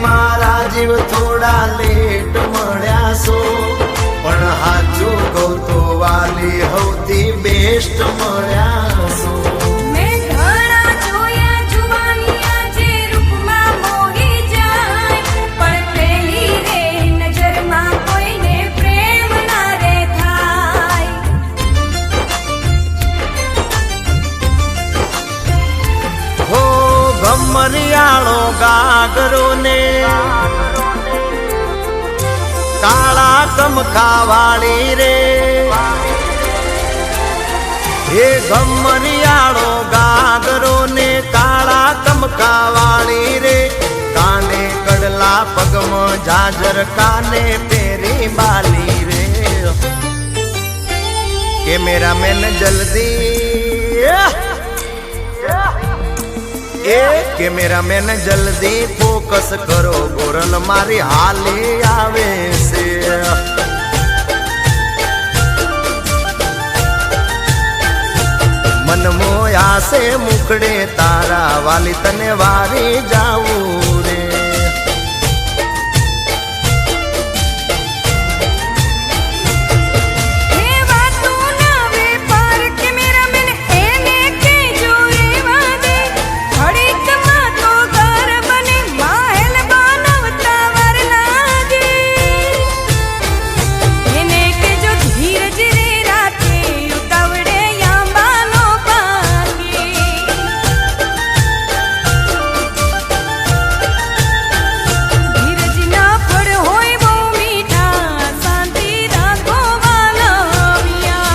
મારા જીવ થોડા લેટ મળ્યા છો, પણ હાચું કહું તો વાલી હૌથી બેસ્ટ મળ્યા છો. મેં ઘણા જોયા જુવાનિયા જે રૂપમાં મોહી જાય, પણ પેલી રે નજરમાં કોઈને પ્રેમ ના રે થાય. હો ગમરિયાળો ગાગરો ને કાળા કમખા વાળી રે, હે ગમરિયાળો ગાગરો ને કાળા કમખા વાળી રે, કાને કડલા પગમાં જાજર કાને પેરી બાલી રે. કેમેરામેન જલ્દી એ કેમેરામેન જલ્દી ફોકસ કરો, ગોરલ મારી હાલી આવે છે. મન મોયા છે મુખડે તારા વાલી તને વારી જાવું રે. હે વાતું ના વેપાર કેમેરામેન એને કેજો રેવા દે, ઘડીકમાં તો ઘર બને મહેલ બનાવતા વાર લાગે. એને કેજો ધીરજ રે રાખે, ઉતાવળે આંબાનો પાકે. ધીરજ ના ફળ હોય બહુ મીઠા, શાંતિ રાખો વાલવિયા.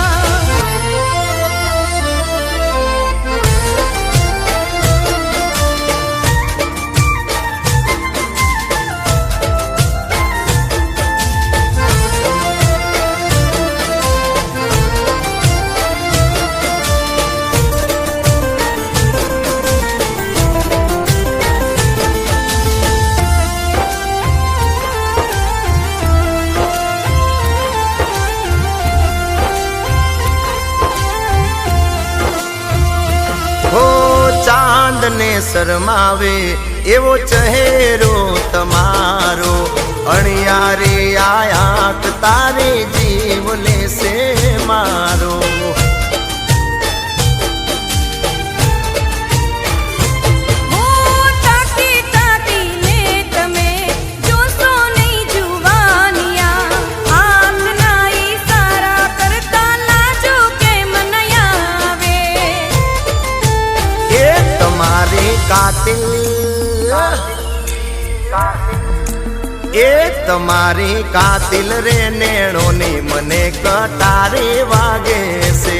હો ચાંદ ને શરમાવે એવો ચહેરો તમારો, અણિયારે આયાક તારે જીવ લેશે મારો. તાકી તાકીને તમે જોશો નહીં જુવાનિયા, હાથના ઈશારા કરતા લાજો કેમ નહીં આવે. એ તમારી કાતિલ એ તમારી કાતિલ રે નેણોની મને કટારી વાગે છે.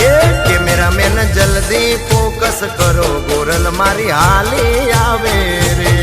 એ કેમેરામેન જલ્દી ફોકસ કરો, ગોરલ મારી હાલી આવે રે.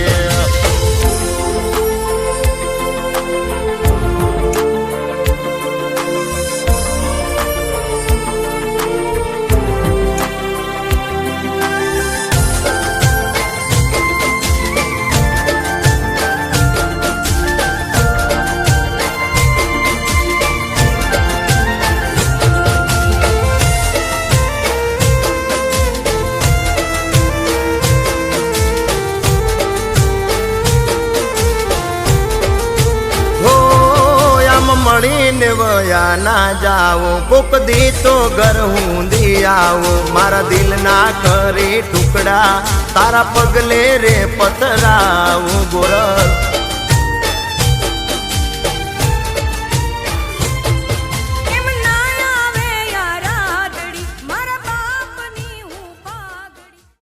મળીને વયા ના જાવો, કોક દી તો ઘર હુંદી આવો. મારા દિલ ના કરે ટુકડા તારા પગલે રે પથરાવું, ગોરલ